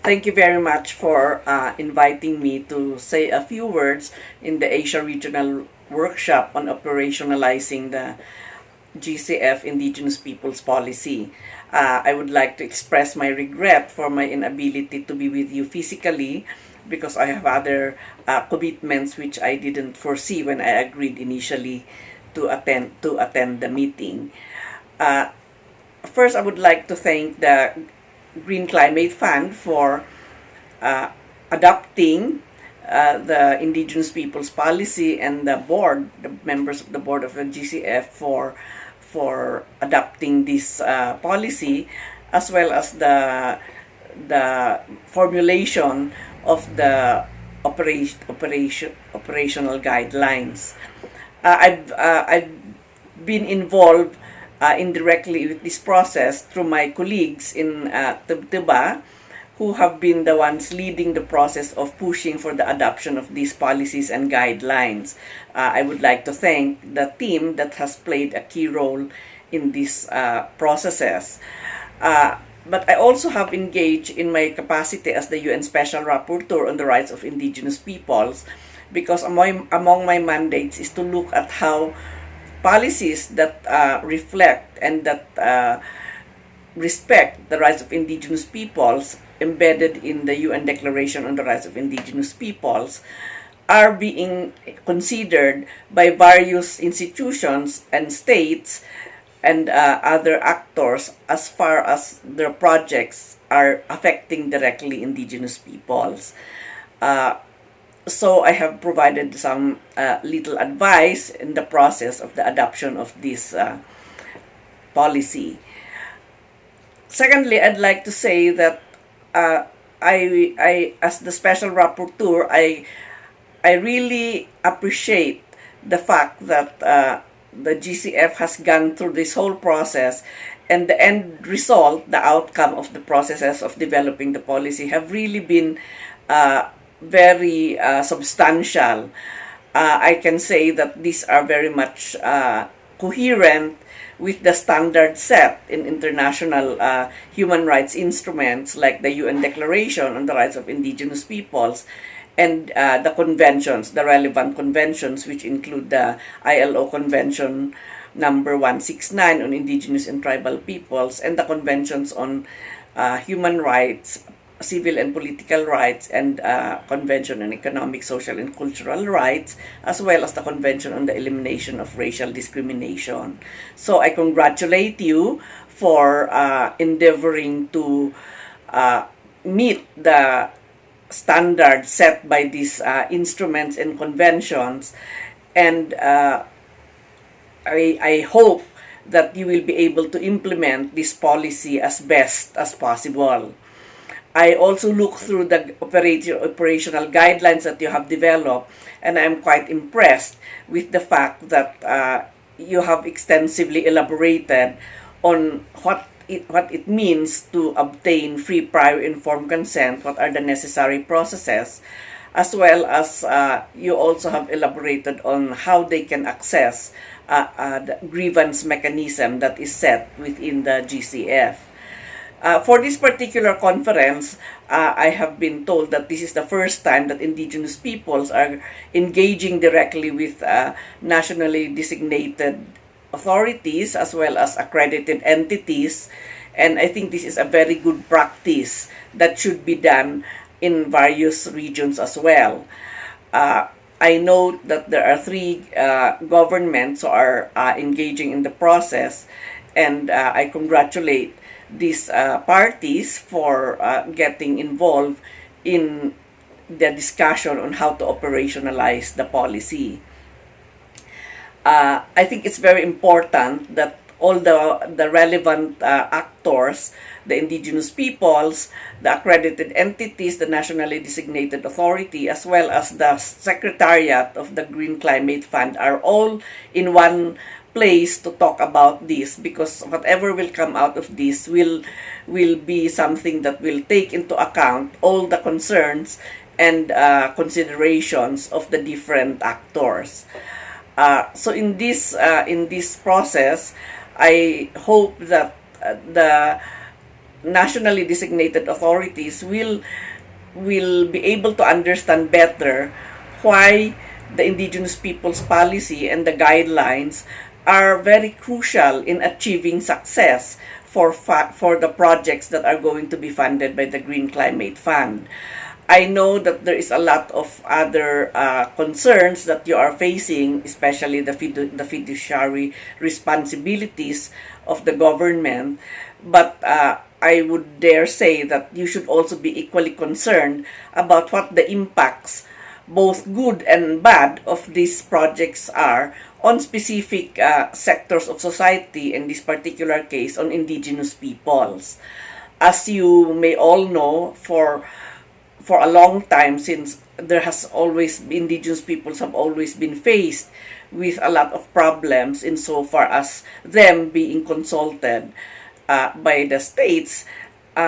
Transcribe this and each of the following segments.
Thank you very much for inviting me to say a few words in the Asia Regional Workshop on operationalizing the GCF Indigenous Peoples Policy. I would like to express my regret for my inability to be with you physically because I have other commitments which I didn't foresee when I agreed initially to attend the meeting. First, I would like to thank the Green Climate Fund for adopting the Indigenous Peoples Policy, and the board, the members of the board of the GCF for adopting this policy, as well as the formulation of the operational guidelines. I've been involved indirectly with this process through my colleagues in Tibba, who have been the ones leading the process of pushing for the adoption of these policies and guidelines. I would like to thank the team that has played a key role in these processes. But I also have engaged in my capacity as the UN Special Rapporteur on the rights of indigenous peoples, because among my mandates is to look at how policies that reflect and that respect the rights of indigenous peoples embedded in the UN Declaration on the Rights of Indigenous Peoples are being considered by various institutions and states and other actors as far as their projects are affecting directly indigenous peoples. So I have provided some little advice in the process of the adoption of this policy. Secondly, I'd like to say that I as the Special Rapporteur, I really appreciate the fact that the GCF has gone through this whole process, and the end result, the outcome of the processes of developing the policy have really been very substantial. I can say that these are very much coherent with the standard set in international human rights instruments like the UN Declaration on the Rights of Indigenous Peoples and the conventions, the relevant conventions, which include the ILO Convention number 169 on Indigenous and Tribal Peoples, and the conventions on human rights, civil and political rights, and Convention on Economic, Social, and Cultural Rights, as well as the Convention on the Elimination of Racial Discrimination. So I congratulate you for endeavoring to meet the standards set by these instruments and conventions, and I hope that you will be able to implement this policy as best as possible. I also look through the operational guidelines that you have developed, and I'm quite impressed with the fact that you have extensively elaborated on what it means to obtain free prior informed consent, what are the necessary processes, as well as you also have elaborated on how they can access the grievance mechanism that is set within the GCF. For this particular conference, I have been told that this is the first time that indigenous peoples are engaging directly with nationally designated authorities as well as accredited entities, and I think this is a very good practice that should be done in various regions as well. I know that there are 3 governments who are engaging in the process, and I congratulate these parties for getting involved in the discussion on how to operationalize the policy. I think it's very important that all the relevant actors, the indigenous peoples, the accredited entities, the nationally designated authority, as well as the Secretariat of the Green Climate Fund are all in one place to talk about this, because whatever will come out of this will be something that will take into account all the concerns and considerations of the different actors. So in this process, I hope that nationally designated authorities will be able to understand better why the Indigenous Peoples Policy and the guidelines are very crucial in achieving success for the projects that are going to be funded by the Green Climate Fund. I know that there is a lot of other concerns that you are facing, especially the fiduciary responsibilities of the government, but I would dare say that you should also be equally concerned about what the impacts, both good and bad, of these projects are on specific sectors of society, in this particular case on indigenous peoples. As you may all know, for a long time, since there has always indigenous peoples have always been faced with a lot of problems insofar as them being consulted by the states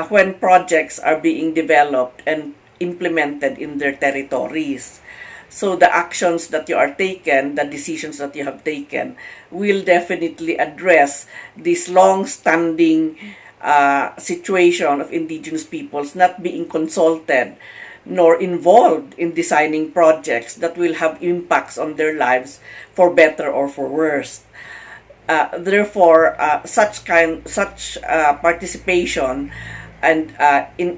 when projects are being developed and implemented in their territories. So the actions that you are taken, the decisions that you have taken, will definitely address this long-standing situation of indigenous peoples not being consulted nor involved in designing projects that will have impacts on their lives for better or for worse. Therefore, such participation and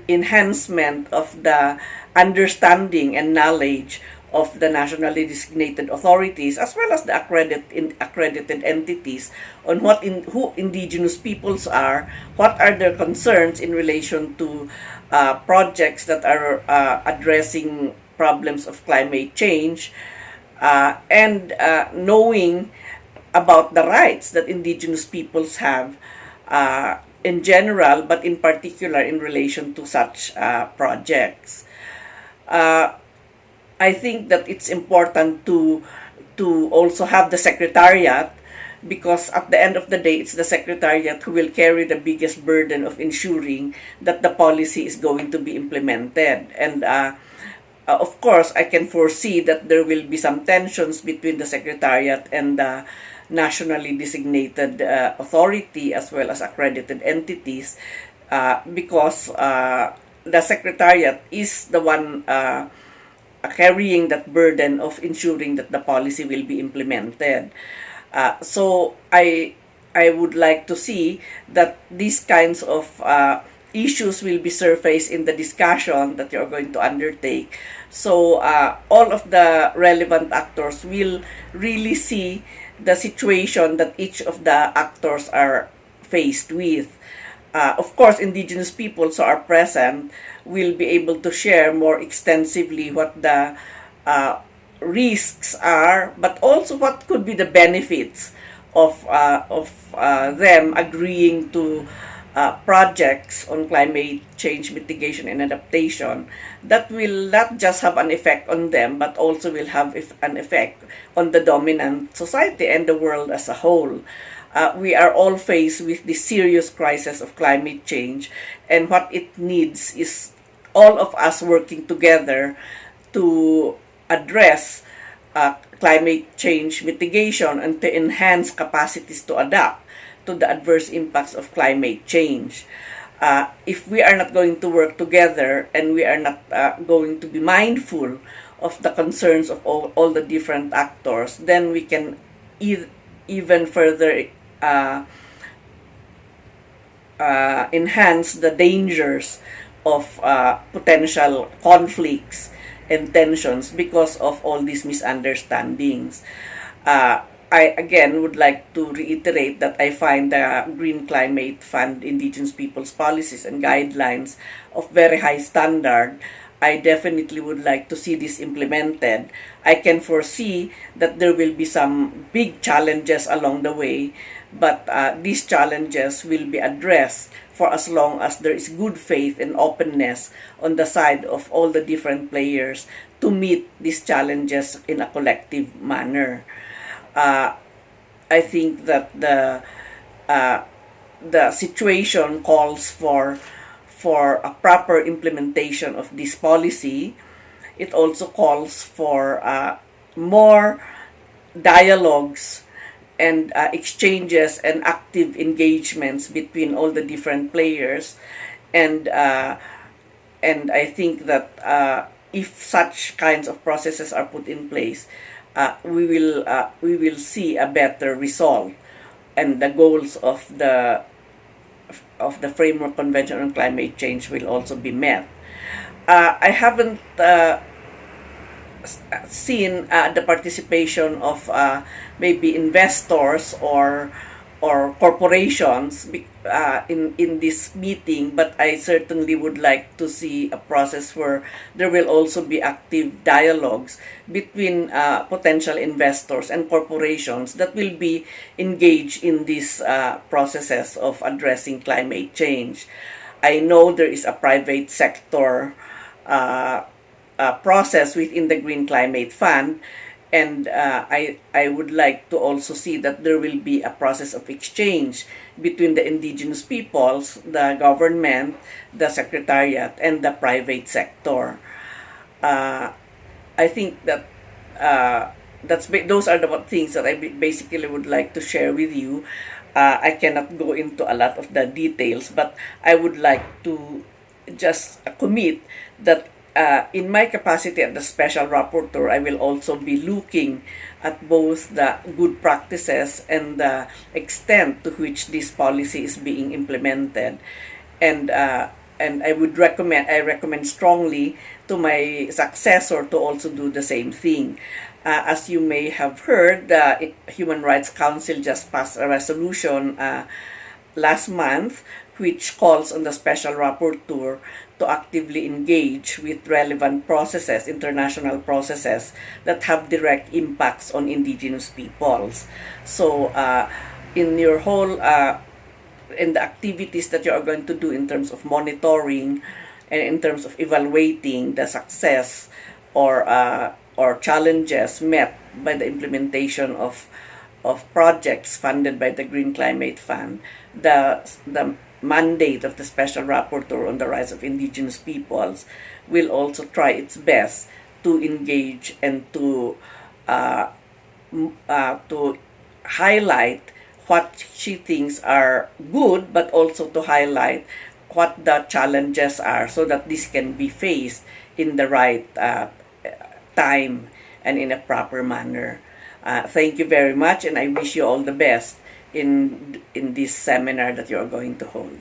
enhancement of the understanding and knowledge of the nationally designated authorities, as well as the accredited entities, on who indigenous peoples are, what are their concerns in relation to projects that are addressing problems of climate change, and knowing about the rights that indigenous peoples have in general, but in particular in relation to such projects. I think that it's important to also have the secretariat, because at the end of the day, it's the secretariat who will carry the biggest burden of ensuring that the policy is going to be implemented. And of course, I can foresee that there will be some tensions between the secretariat and the nationally designated authority as well as accredited entities, because the secretariat is the one carrying that burden of ensuring that the policy will be implemented. So I would like to see that these kinds of issues will be surfaced in the discussion that you're going to undertake. So all of the relevant actors will really see the situation that each of the actors are faced with. Of course, indigenous peoples who are present will be able to share more extensively what the risks are, but also what could be the benefits of them agreeing to projects on climate change mitigation and adaptation that will not just have an effect on them, but also will have an effect on the dominant society and the world as a whole. We are all faced with this serious crisis of climate change, and what it needs is all of us working together to address climate change mitigation and to enhance capacities to adapt to the adverse impacts of climate change. If we are not going to work together and we are not going to be mindful of the concerns of all the different actors, then we can even further enhance the dangers of potential conflicts and tensions because of all these misunderstandings. I again would like to reiterate that I find the Green Climate Fund Indigenous Peoples Policies and Guidelines of very high standard. I definitely would like to see this implemented. I can foresee that there will be some big challenges along the way, but these challenges will be addressed for as long as there is good faith and openness on the side of all the different players to meet these challenges in a collective manner. I think that the situation calls for a proper implementation of this policy. It also calls for more dialogues and exchanges and active engagements between all the different players. and I think that if such kinds of processes are put in place, we will see a better result, and the goals of the Framework Convention on Climate Change will also be met. I haven't seen the participation of maybe investors or corporations in this meeting, but I certainly would like to see a process where there will also be active dialogues between potential investors and corporations that will be engaged in these processes of addressing climate change. I know there is a private sector process within the Green Climate Fund, and I would like to also see that there will be a process of exchange between the indigenous peoples, the government, the secretariat, and the private sector. I think that those are the things that I basically would like to share with you. I cannot go into a lot of the details, but I would like to just commit that in my capacity as the Special Rapporteur, I will also be looking at both the good practices and the extent to which this policy is being implemented. And I recommend strongly to my successor to also do the same thing. As you may have heard, the Human Rights Council just passed a resolution last month which calls on the Special Rapporteur to actively engage with relevant processes, international processes that have direct impacts on indigenous peoples. So in your whole in the activities that you are going to do in terms of monitoring and in terms of evaluating the success or challenges met by the implementation of projects funded by the Green Climate Fund, the mandate of the Special Rapporteur on the Rights of Indigenous Peoples will also try its best to engage and to highlight what she thinks are good, but also to highlight what the challenges are so that this can be faced in the right time and in a proper manner. Thank you very much, and I wish you all the best in this seminar that you are going to hold.